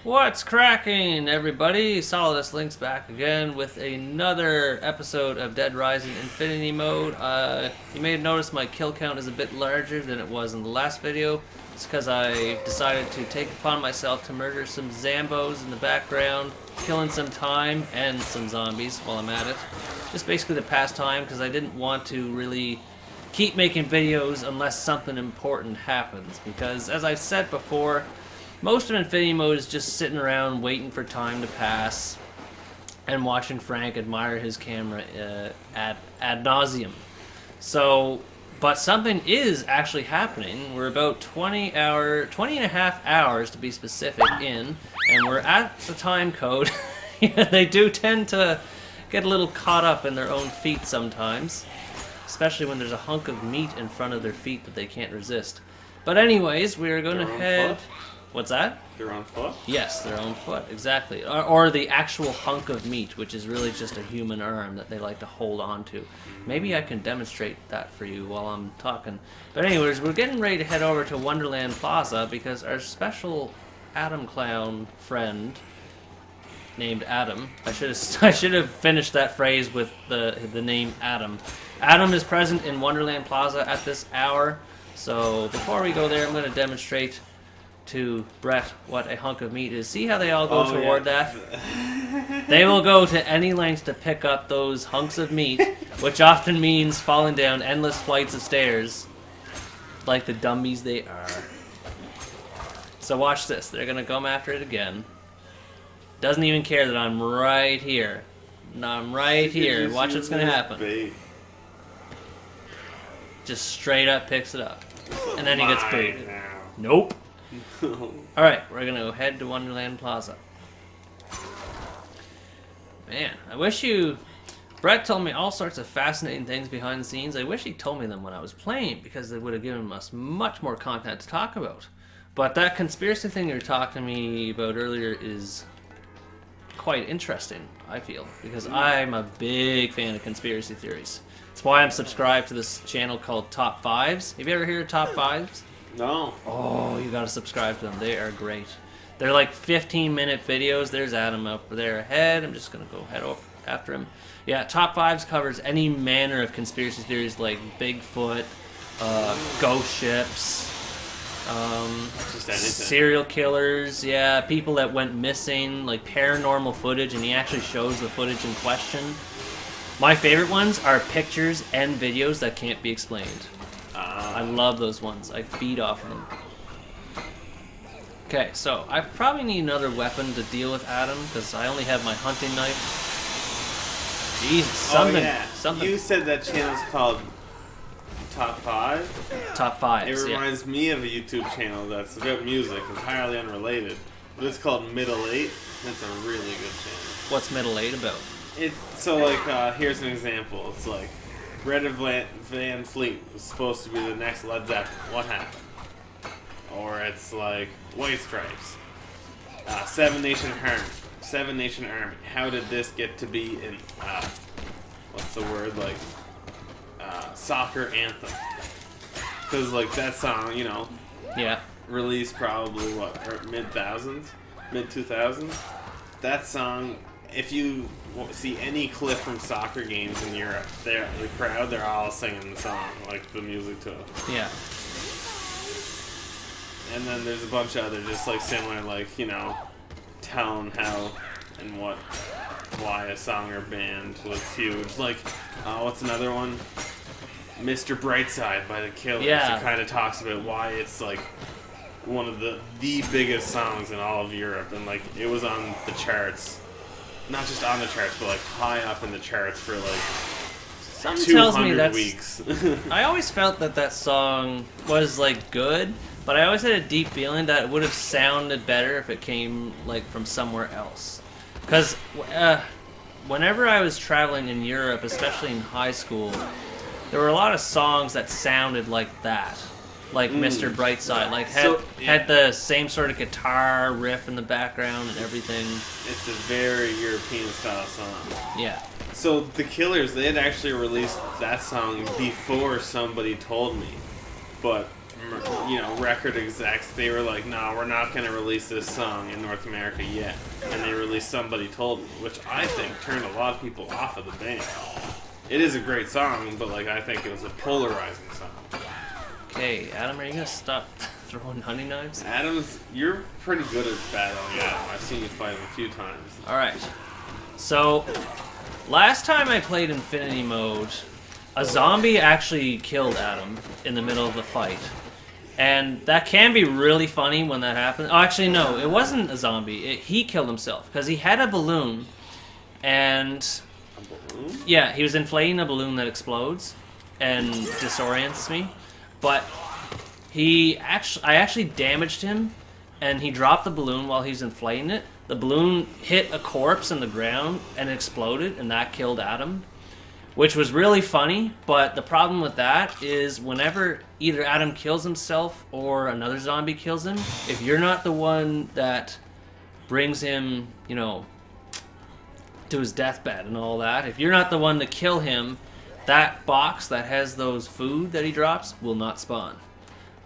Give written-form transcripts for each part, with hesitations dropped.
What's cracking, everybody? Solidus Link's back again with another episode of Dead Rising Infinity Mode. You may have noticed my kill count is a bit larger than it was in the last video. It's because I decided to take upon myself to murder some Zambos in the background, killing some time and some zombies while I'm at it. Just basically to pass time because I didn't want to really keep making videos unless something important happens. Because as I've said before, most of Infinity Mode is just sitting around waiting for time to pass and watching Frank admire his camera ad nauseum. So, but something is actually happening. We're about 20 and a half hours to be specific in, and we're at the time code. They do tend to get a little caught up in their own feet sometimes, especially when there's a hunk of meat in front of their feet that they can't resist. But anyways, we're going to head... What's that? Their own foot? Yes, their own foot, exactly. Or the actual hunk of meat, which is really just a human arm that they like to hold on to. Maybe I can demonstrate that for you while I'm talking. But anyways, we're getting ready to head over to Wonderland Plaza because our special Adam Clown friend named Adam, I should have finished that phrase with the name Adam. Adam is present in Wonderland Plaza at this hour. So before we go there, I'm going to demonstrate to Brett what a hunk of meat is. See how they all go toward that? They will go to any lengths to pick up those hunks of meat, which often means falling down endless flights of stairs, like the dummies they are. So watch this. They're going to come after it again. Doesn't even care that I'm right here. No, I'm right here. Watch what's going to happen. Just straight up picks it up. And then he gets booted. Nope. Alright, we're gonna head to Wonderland Plaza. Man, I wish you... Brett told me all sorts of fascinating things behind the scenes. I wish he told me them when I was playing, because they would have given us much more content to talk about. But that conspiracy thing you were talking to me about earlier is quite interesting, I feel, because I'm a big fan of conspiracy theories. That's why I'm subscribed to this channel called Top 5s. Have you ever heard of Top 5s? No. Oh, you gotta subscribe to them. They are great. They're like 15-minute videos. There's Adam up there ahead. I'm just gonna go head over after him. Yeah, Top 5s covers any manner of conspiracy theories like Bigfoot, ghost ships, serial killers, yeah, people that went missing, like paranormal footage, and he actually shows the footage in question. My favorite ones are pictures and videos that can't be explained. I love those ones. I feed off of them. Okay, so I probably need another weapon to deal with Adam because I only have my hunting knife. Jesus, something. You said that channel's called Top 5? Top 5. It reminds me of a YouTube channel that's about music, entirely unrelated. But it's called Middle 8. It's a really good channel. What's Middle 8 about? Here's an example. It's like, Greta Van Fleet was supposed to be the next Led Zeppelin. What happened? Or it's like White Stripes, Seven Nation Army. How did this get to be in what's the word, like soccer anthem? Because like that song, yeah, released probably mid 2000s. That song. If you see any clip from soccer games in Europe, the crowd, they're all singing the song, like the music to it. Yeah. And then there's a bunch of other just like similar, like, telling how and why a song or band was huge. Like, what's another one? Mr. Brightside by the Killers. Yeah. It kind of talks about why it's like one of the biggest songs in all of Europe, and like it was on the charts. Not just on the charts, but like high up in the charts for like 200 weeks. I always felt that song was like good, but I always had a deep feeling that it would have sounded better if it came like from somewhere else. Because whenever I was traveling in Europe, especially in high school, there were a lot of songs that sounded like that. Like Mr. Brightside, like had the same sort of guitar riff in the background and everything. It's a very European style song. Yeah. So the Killers, they had actually released that song before somebody told me, but record execs, they were like, no, we're not going to release this song in North America yet. And they released Somebody Told Me, which I think turned a lot of people off of the band. It is a great song, but I think it was a polarizing song. Okay, Adam, are you gonna stop throwing hunting knives? Adam's, you're pretty good at battling Adam. I've seen you fight him a few times. Alright. So, last time I played Infinity Mode, a zombie actually killed Adam in the middle of the fight. And that can be really funny when that happens. Oh, actually, no, it wasn't a zombie. He killed himself, because he had a balloon, and... A balloon? Yeah, he was inflating a balloon that explodes and disorients me. But I actually damaged him, and he dropped the balloon while he was inflating it. The balloon hit a corpse in the ground and exploded, and that killed Adam, which was really funny. But the problem with that is whenever either Adam kills himself or another zombie kills him, if you're not the one that brings him, to his deathbed and all that, if you're not the one to kill him, that box that has those food that he drops will not spawn.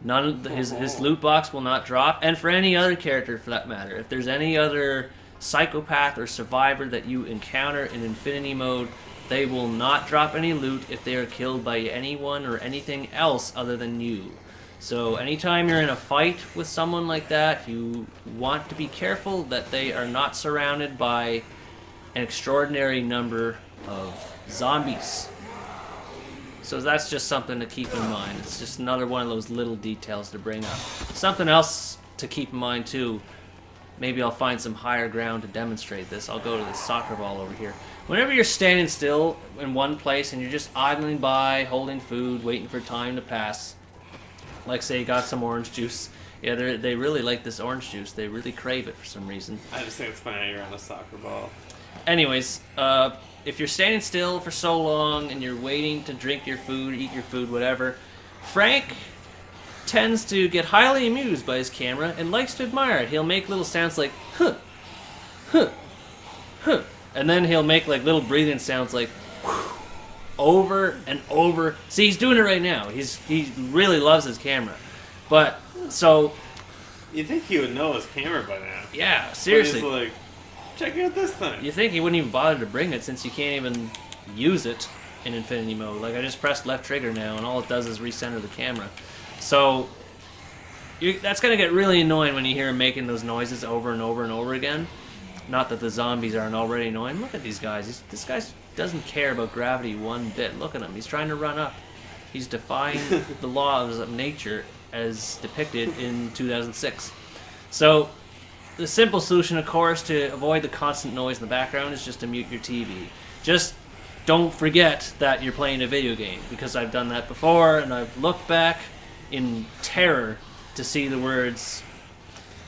His loot box will not drop, and for any other character for that matter. If there's any other psychopath or survivor that you encounter in Infinity Mode, they will not drop any loot if they are killed by anyone or anything else other than you. So anytime you're in a fight with someone like that, you want to be careful that they are not surrounded by an extraordinary number of zombies. So that's just something to keep in mind. It's just another one of those little details to bring up. Something else to keep in mind too, maybe I'll find some higher ground to demonstrate this. I'll go to the soccer ball over here. Whenever you're standing still in one place and you're just idling by, holding food, waiting for time to pass, like say you got some orange juice. Yeah, they really like this orange juice. They really crave it for some reason. I just think it's funny you're on a soccer ball. Anyways, if you're standing still for so long and you're waiting to drink your food, eat your food, whatever, Frank tends to get highly amused by his camera and likes to admire it. He'll make little sounds like, huh, huh, huh, and then he'll make little breathing sounds like, whew, over and over. See, he's doing it right now. He really loves his camera. But, so... You'd think he would know his camera by now. Yeah, seriously. But he's like, check out this thing. You think he wouldn't even bother to bring it since you can't even use it in Infinity Mode. I just pressed left trigger now and all it does is recenter the camera. So that's going to get really annoying when you hear him making those noises over and over and over again. Not that the zombies aren't already annoying. Look at these guys. This guy doesn't care about gravity one bit. Look at him. He's trying to run up. He's defying the laws of nature as depicted in 2006. So the simple solution, of course, to avoid the constant noise in the background is just to mute your TV. Just don't forget that you're playing a video game, because I've done that before, and I've looked back in terror to see the words,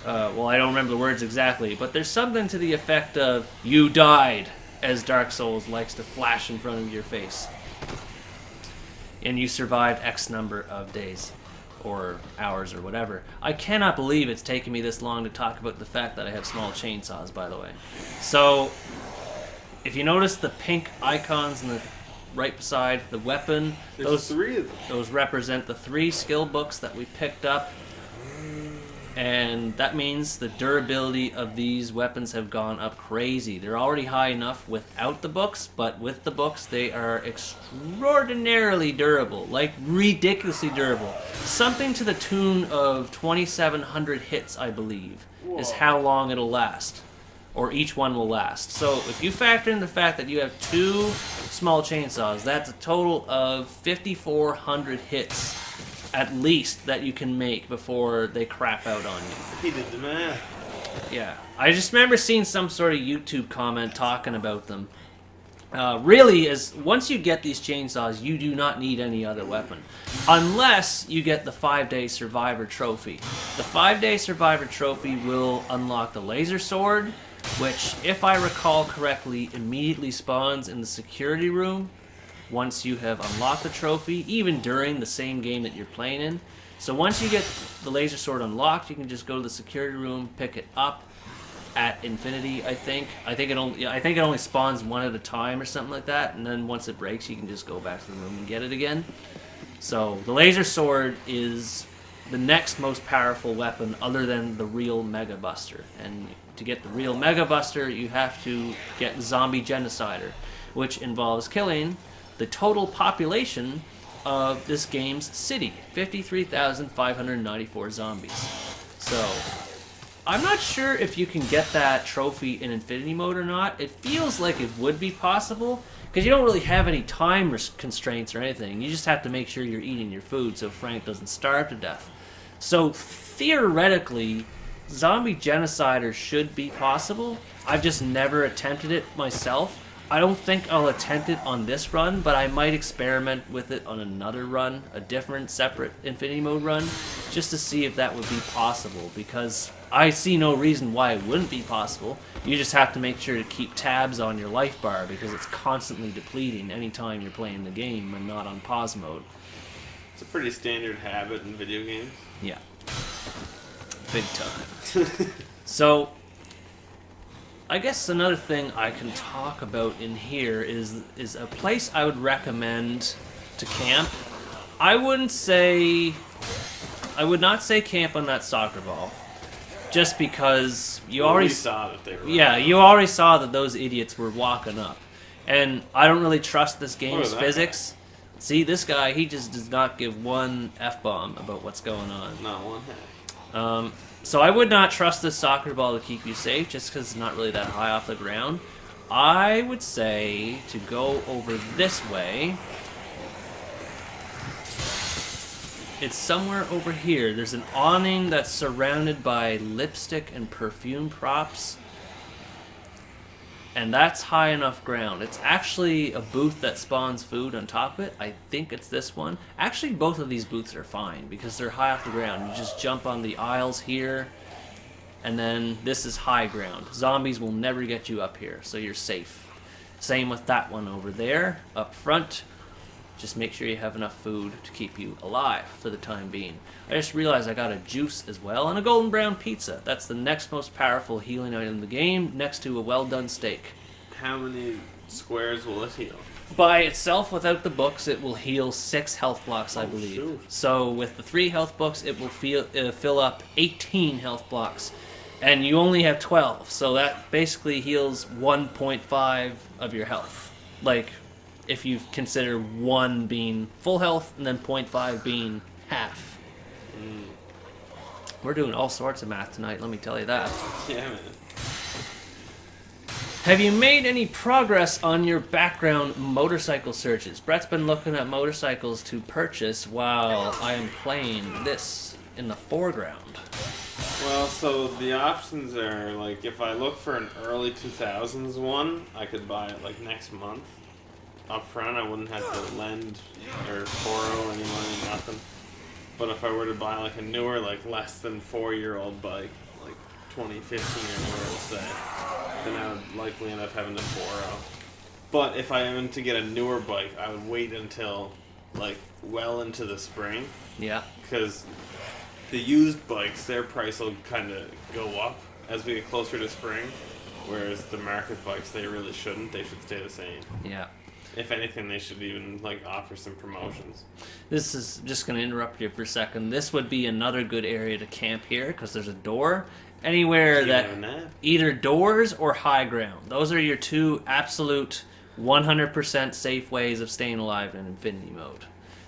well, I don't remember the words exactly, but there's something to the effect of, "You died," as Dark Souls likes to flash in front of your face. And you survived X number of days. Or hours or whatever. I cannot believe it's taken me this long to talk about the fact that I have small chainsaws, by the way. So, if you notice the pink icons in the right beside the weapon, There's 3 of them. Those represent the 3 skill books that we picked up. And that means the durability of these weapons have gone up crazy. They're already high enough without the books, but with the books they are extraordinarily durable, ridiculously durable. Something to the tune of 2,700 hits, I believe, is how long it'll last, or each one will last. So if you factor in the fact that you have 2 small chainsaws, that's a total of 5,400 hits at least that you can make before they crap out on you. He did the math. Yeah. I just remember seeing some sort of YouTube comment talking about them. Really, once you get these chainsaws, you do not need any other weapon. Unless you get the 5-day Survivor Trophy. The 5-day Survivor Trophy will unlock the laser sword, which, if I recall correctly, immediately spawns in the security room once you have unlocked the trophy, even during the same game that you're playing in. So once you get the laser sword unlocked, you can just go to the security room, pick it up at infinity, I think. I think it only spawns one at a time or something like that, and then once it breaks, you can just go back to the room and get it again. So the laser sword is the next most powerful weapon other than the real Mega Buster. And to get the real Mega Buster, you have to get Zombie Genocider, which involves killing the total population of this game's city, 53,594 zombies. So, I'm not sure if you can get that trophy in Infinity Mode or not. It feels like it would be possible, because you don't really have any time constraints or anything. You just have to make sure you're eating your food so Frank doesn't starve to death. So, theoretically, Zombie Genocider should be possible. I've just never attempted it myself. I don't think I'll attempt it on this run, but I might experiment with it on another run, a different, separate Infinity Mode run, just to see if that would be possible, because I see no reason why it wouldn't be possible. You just have to make sure to keep tabs on your life bar, because it's constantly depleting anytime you're playing the game and not on pause mode. It's a pretty standard habit in video games. Yeah. Big time. So, I guess another thing I can talk about in here is a place I would recommend to camp. I would not say camp on that soccer ball, just because you already saw that they were. Yeah, you already saw that those idiots were walking up, and I don't really trust this game's physics. See, this guy, he just does not give one F-bomb about what's going on. Not one heck. So I would not trust this soccer ball to keep you safe, just because it's not really that high off the ground. I would say to go over this way. It's somewhere over here. There's an awning that's surrounded by lipstick and perfume props. And that's high enough ground. It's actually a booth that spawns food on top of it. I think it's this one. Actually, both of these booths are fine because they're high off the ground. You just jump on the aisles here, and then this is high ground. Zombies will never get you up here, so you're safe. Same with that one over there, up front. Just make sure you have enough food to keep you alive for the time being. I just realized I got a juice as well and a golden brown pizza. That's the next most powerful healing item in the game, next to a well-done steak. How many squares will it heal? By itself, without the books, it will heal 6 health blocks, I believe. Shoot. So with the 3 health books, it will fill up 18 health blocks. And you only have 12, so that basically heals 1.5 of your health. Like, if you consider 1 being full health and then 0.5 being half. We're doing all sorts of math tonight, let me tell you that. Yeah, man. Have you made any progress on your background motorcycle searches? Brett's been looking at motorcycles to purchase while I am playing this in the foreground. Well, so the options are, like, if I look for an early 2000s one, I could buy it, like, next month. Up front, I wouldn't have to lend or borrow any money, nothing. But if I were to buy like a newer, like less than 4-year-old bike, like 2015 or newer, let's say, then I would likely end up having to borrow. But if I am to get a newer bike, I would wait until like well into the spring. Yeah. Because the used bikes, their price will kind of go up as we get closer to spring, whereas the market bikes, they really shouldn't. They should stay the same. Yeah. If anything, they should even like offer some promotions. This is just going to interrupt you for a second. This would be another good area to camp here because there's a door. Anywhere that either doors or high ground. Those are your 2 absolute 100% safe ways of staying alive in Infinity Mode.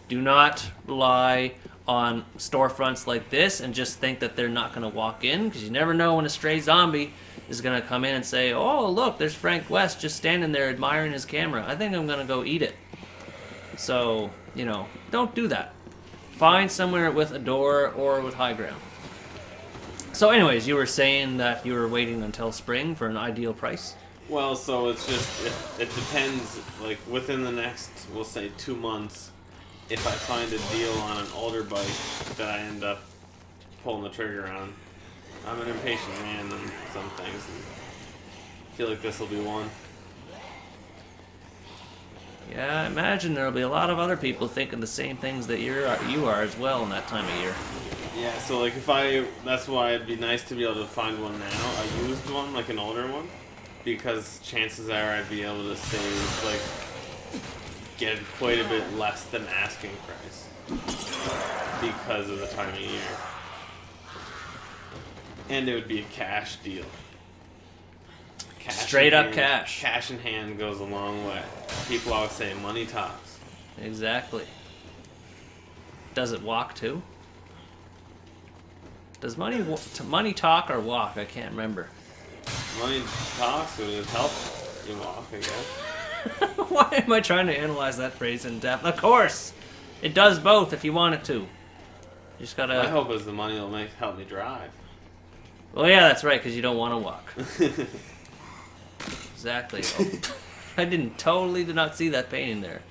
Do not rely on storefronts like this and just think that they're not going to walk in, because you never know when a stray zombie is going to come in and say, oh, look, there's Frank West just standing there admiring his camera. I think I'm going to go eat it. So, you know, don't do that. Find somewhere with a door or with high ground. So anyways, you were saying that you were waiting until spring for an ideal price? Well, so it's just, it depends, like within the next, we'll say 2 months, if I find a deal on an older bike that I end up pulling the trigger on. I'm an impatient man on some things, and I feel like this will be one. Yeah, I imagine there'll be a lot of other people thinking the same things that you are as well in that time of year. Yeah, so like that's why it'd be nice to be able to find one now, a used one, like an older one, because chances are I'd be able to save, like, get quite a bit less than asking price. because of the time of year. And it would be a cash deal. Straight up cash. Cash in hand goes a long way. People always say money talks. Exactly. Does it walk too? Does money talk or walk? I can't remember. Money talks, would it help you walk, I guess? Why am I trying to analyze that phrase in depth? Of course! It does both if you want it to. You just gotta... My hope is the money will help me drive. Well, yeah, that's right, because you don't want to walk. Exactly. Oh, I totally did not see that pain in there.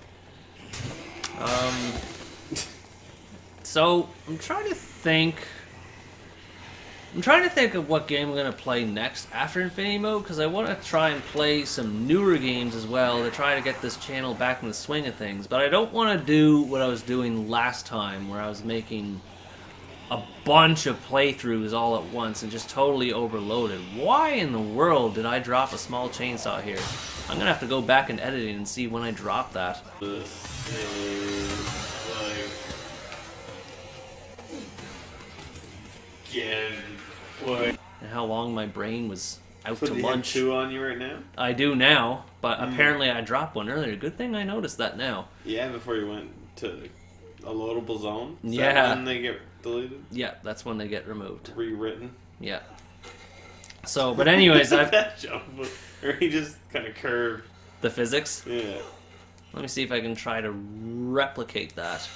So, I'm trying to think of what game I'm going to play next after Infinity Mode, because I want to try and play some newer games as well to try to get this channel back in the swing of things. But I don't want to do what I was doing last time, where I was making a bunch of playthroughs all at once and just totally overloaded. Why in the world did I drop a small chainsaw here? I'm going to have to go back in editing and see when I dropped that. This is like... What? And how long my brain was out So to do you have lunch. 2 on you right now? I do now, but apparently I dropped one earlier. Good thing I noticed that now. Yeah, before you went to a loadable zone? Is Yeah. that when they get deleted? Yeah, that's when they get removed. Rewritten? Yeah. So, but anyways, That jump, or he just kind of curved. the physics. Yeah. Let me see if I can try to replicate that.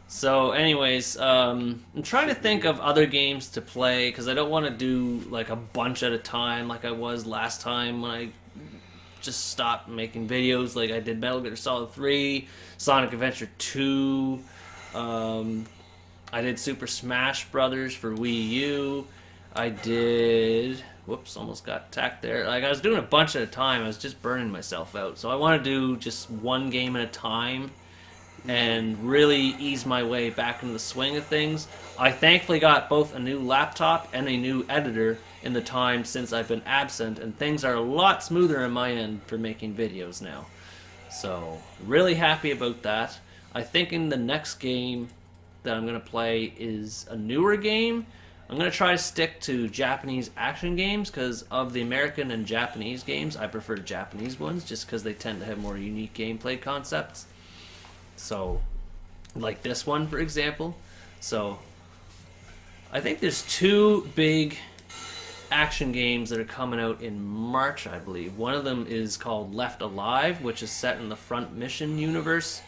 So, anyways, I'm trying to think of other games to play, because I don't want to do, like, a bunch at a time like I was last time when I just stopped making videos. Like, I did Metal Gear Solid 3, Sonic Adventure 2, I did Super Smash Brothers for Wii U, I did... Whoops, almost got attacked there. Like, I was doing a bunch at a time. I was just burning myself out. So I want to do just one game at a time and really ease my way back into the swing of things. I thankfully got both a new laptop and a new editor in the time since I've been absent, and things are a lot smoother on my end for making videos now. So, really happy about that. I think in the next game that I'm going to play is a newer game. I'm going to try to stick to Japanese action games, because of the American and Japanese games, I prefer Japanese ones just because they tend to have more unique gameplay concepts. So, like this one, for example. So, I think there's 2 big action games that are coming out in March, I believe. One of them is called Left Alive, which is set in the Front Mission universe.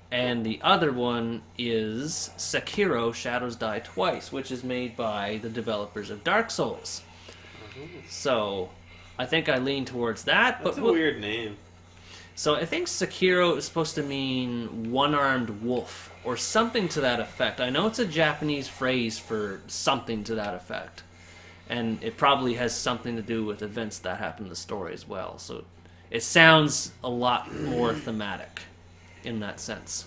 And the other one is Sekiro Shadows Die Twice, which is made by the developers of Dark Souls. So, I think I lean towards that. That's a weird name. So I think Sekiro is supposed to mean one-armed wolf, or something to that effect. I know it's a Japanese phrase for something to that effect. And it probably has something to do with events that happen in the story as well. So it sounds a lot more thematic in that sense.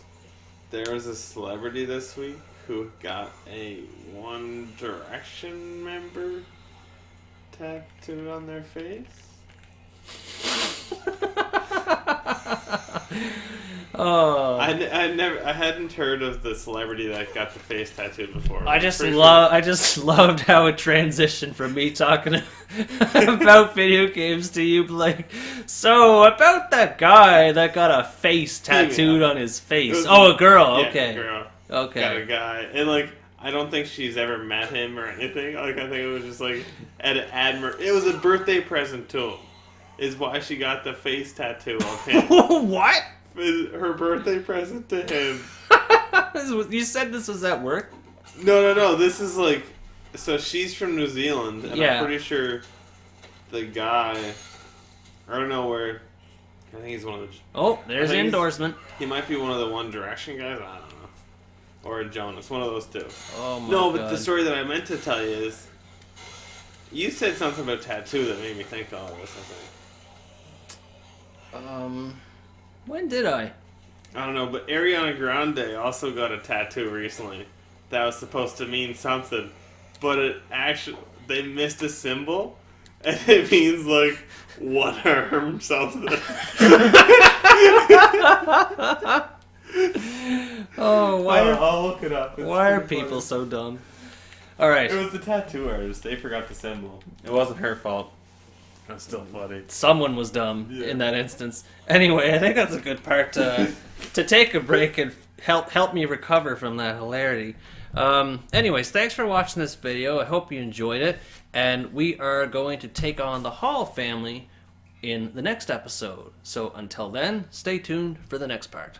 There was a celebrity this week who got a One Direction member tattooed on their face. Oh, I hadn't heard of the celebrity that got the face tattooed before. I just loved how it transitioned from me talking about video games to you like, so about that guy that got a face tattooed on his face. A girl. Yeah, Okay. a girl. Okay. Got a guy, and like I don't think she's ever met him or anything. Like I think it was just like it was a birthday present to him. Is why she got the face tattoo of him. What? Her birthday present to him. You said this was at work? No. This is like... So she's from New Zealand, and Yeah. I'm pretty sure the guy... I don't know where... I think he's one of the... Oh, there's an endorsement. He might be one of the One Direction guys. I don't know. Or a Jonas. One of those two. Oh my No, God. but the story that I meant to tell you is... You said something about tattoo that made me think of all this, I think. When did I? I don't know, but Ariana Grande also got a tattoo recently that was supposed to mean something, but it actually, they missed a symbol, and it means like one arm something. Oh, why I'll look it up. why are people so dumb? All right. It was the tattoo artist. They forgot the symbol. It wasn't her fault. It was still funny. Someone was dumb in that instance. Anyway, I think that's a good part to take a break and help me recover from that hilarity. Anyways, thanks for watching this video. I hope you enjoyed it. And we are going to take on the Hall family in the next episode. So until then, stay tuned for the next part.